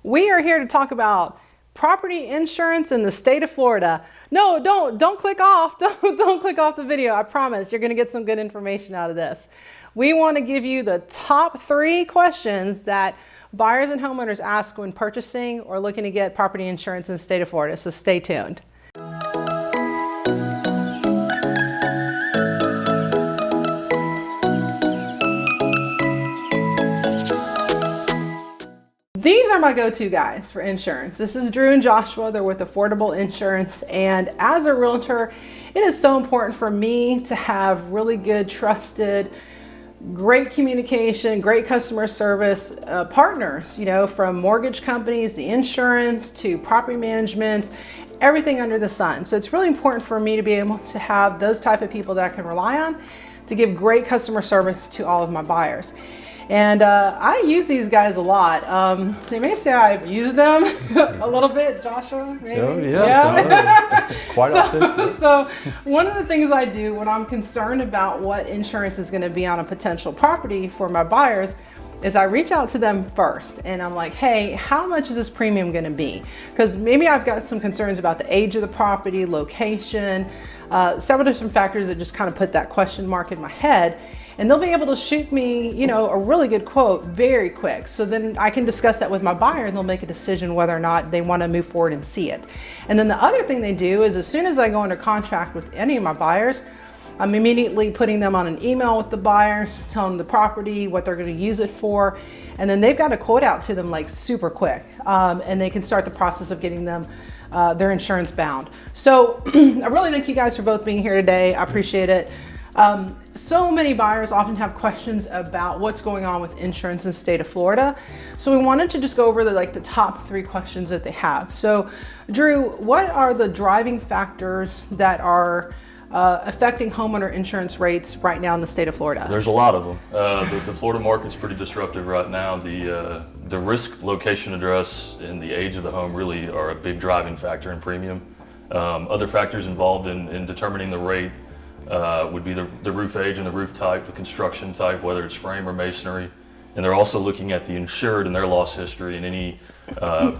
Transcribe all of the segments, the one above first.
We are here to talk about property insurance in the state of Florida. No, don't click off. Don't click off the video. I promise you're going to get some good information out of this. We want to give you the top 3 questions that buyers and homeowners ask when purchasing or looking to get property insurance in the state of Florida. So stay tuned. These are my go-to guys for insurance. This is Drew and Joshua. They're with Affordable Insurance. And as a realtor, it is so important for me to have really good, trusted, great communication, great customer service partners, from mortgage companies, the insurance to property management, everything under the sun. So it's really important for me to be able to have those type of people that I can rely on to give great customer service to all of my buyers. And I use these guys a lot. They may say I've used them a little bit, Joshua, maybe? Oh, yeah. Quite often. So one of the things I do when I'm concerned about what insurance is going to be on a potential property for my buyers is I reach out to them first and I'm like, hey, how much is this premium going to be? Because maybe I've got some concerns about the age of the property, location, several different factors that just kind of put that question mark in my head. And they'll be able to shoot me, a really good quote very quick. So then I can discuss that with my buyer and they'll make a decision whether or not they want to move forward and see it. And then the other thing they do is as soon as I go under contract with any of my buyers, I'm immediately putting them on an email with the buyers, telling them the property, what they're going to use it for. And then they've got a quote out to them like super quick. And they can start the process of getting them their insurance bound. So I really thank you guys for both being here today. I appreciate it. So many buyers often have questions about what's going on with insurance in the state of Florida. So we wanted to just go over the top 3 questions that they have. So Drew, what are the driving factors that are affecting homeowner insurance rates right now in the state of Florida? There's a lot of them. The Florida market's pretty disruptive right now. The risk, location, address, and the age of the home really are a big driving factor in premium. Other factors involved in determining the rate would be the roof age and the roof type, the construction type, whether it's frame or masonry. And they're also looking at the insured and their loss history and any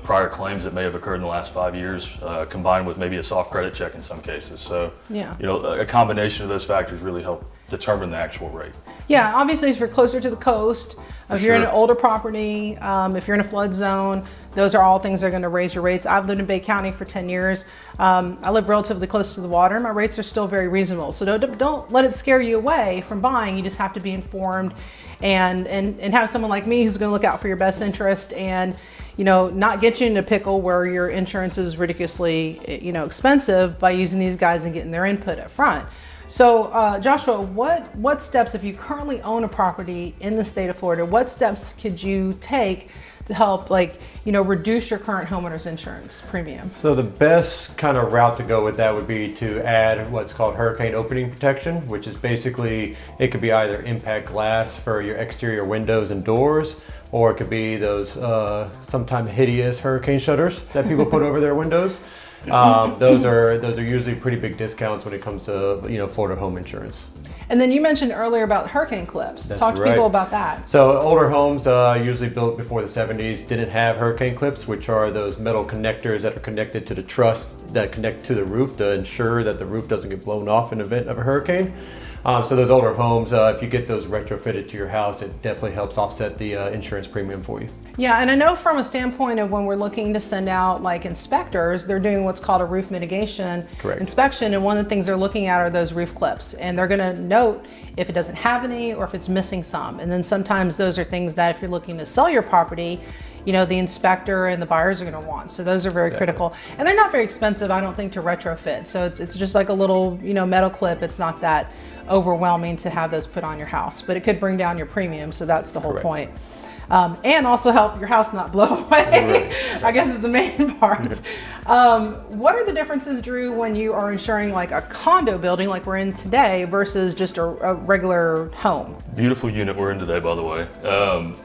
prior claims that may have occurred in the last 5 years, combined with maybe a soft credit check in some cases. So, yeah. A combination of those factors really help determine the actual rate. Yeah, obviously if you're closer to the coast, if you're in an older property, if you're in a flood zone, those are all things that are going to raise your rates. I've lived in Bay County for 10 years. I live relatively close to the water. My rates are still very reasonable. So don't let it scare you away from buying. You just have to be informed and have someone like me who's going to look out for your best interest and not get you in a pickle where your insurance is ridiculously expensive by using these guys and getting their input up front. So Joshua, what steps, if you currently own a property in the state of Florida, what steps could you take to help reduce your current homeowner's insurance premium? So the best kind of route to go with that would be to add what's called hurricane opening protection, which is basically, it could be either impact glass for your exterior windows and doors, or it could be those sometimes hideous hurricane shutters that people put over their windows. Those are usually pretty big discounts when it comes to Florida home insurance. And then you mentioned earlier about hurricane clips. That's Talk to right. people about that. So older homes, usually built before the 70s, didn't have hurricane clips, which are those metal connectors that are connected to the truss that connect to the roof to ensure that the roof doesn't get blown off in the event of a hurricane. So those older homes, if you get those retrofitted to your house, it definitely helps offset the insurance premium for you. Yeah, and I know from a standpoint of when we're looking to send out inspectors, they're doing what's called a roof mitigation inspection, and one of the things they're looking at are those roof clips, and they're going to note if it doesn't have any or if it's missing some. And then sometimes those are things that if you're looking to sell your property, the inspector and the buyers are going to want. So those are very critical, and they're not very expensive, I don't think, to retrofit. So it's just like a little metal clip. It's not that overwhelming to have those put on your house, but it could bring down your premium. So that's the whole point. And also help your house not blow away, I guess is the main part. What are the differences, Drew, when you are insuring a condo building like we're in today versus just a regular home? Beautiful unit we're in today, by the way.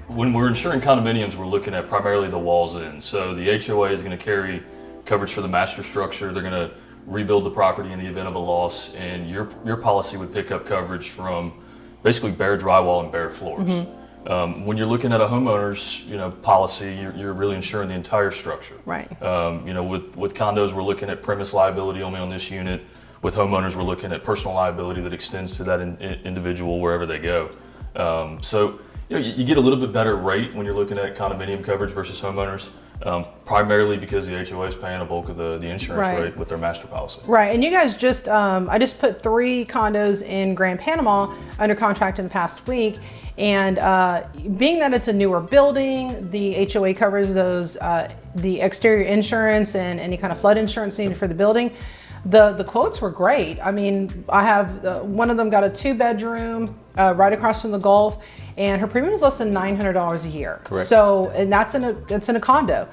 When we're insuring condominiums, we're looking at primarily the walls in. So the HOA is going to carry coverage for the master structure. They're going to rebuild the property in the event of a loss, and your policy would pick up coverage from basically bare drywall and bare floors. When you're looking at a homeowner's, policy, you're really insuring the entire structure. Right. With condos, we're looking at premise liability only on this unit. With homeowners, we're looking at personal liability that extends to that individual wherever they go. So you get a little bit better rate when you're looking at condominium coverage versus homeowners, primarily because the HOA is paying a bulk of the insurance rate with their master policy. Right, and you guys just, I just put 3 condos in Grand Panama under contract in the past week. And being that it's a newer building, the HOA covers those, the exterior insurance and any kind of flood insurance needed for the building. The quotes were great. I mean, I have one of them got a 2-bedroom right across from the Gulf, and her premium is less than $900 a year. Correct. So, and that's in a condo.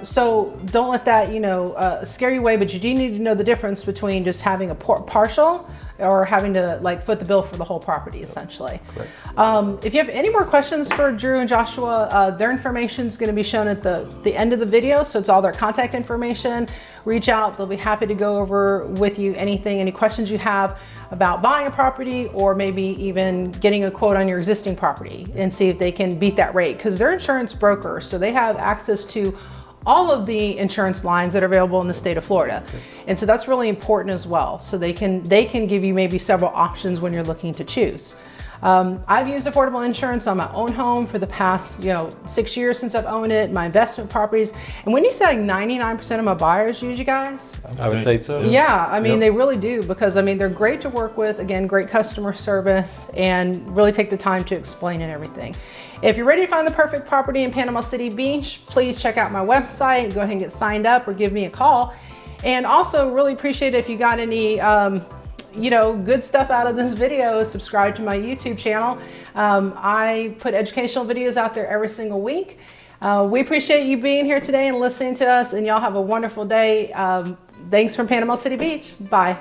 So don't let that scare you away. But you do need to know the difference between just having a partial or having to foot the bill for the whole property, essentially. If you have any more questions for Drew and Joshua, their information is going to be shown at the end of the video, so it's all their contact information. Reach out; they'll be happy to go over with you any questions you have about buying a property, or maybe even getting a quote on your existing property and see if they can beat that rate, because they're insurance brokers, so they have access to all of the insurance lines that are available in the state of Florida. And so that's really important as well. So they can give you maybe several options when you're looking to choose. I've used affordable insurance on my own home for the past 6 years since I've owned it, my investment properties. And when you say 99% of my buyers use you guys, I would say so. yeah, I mean, they really do, because I mean, they're great to work with. Again, great customer service, and really take the time to explain and everything. If you're ready to find the perfect property in Panama City Beach, please check out my website, go ahead and get signed up or give me a call. And also really appreciate it if you got any good stuff out of this video. Subscribe to my YouTube channel. I put educational videos out there every single week. We appreciate you being here today and listening to us, and y'all have a wonderful day. Thanks from Panama City Beach. Bye.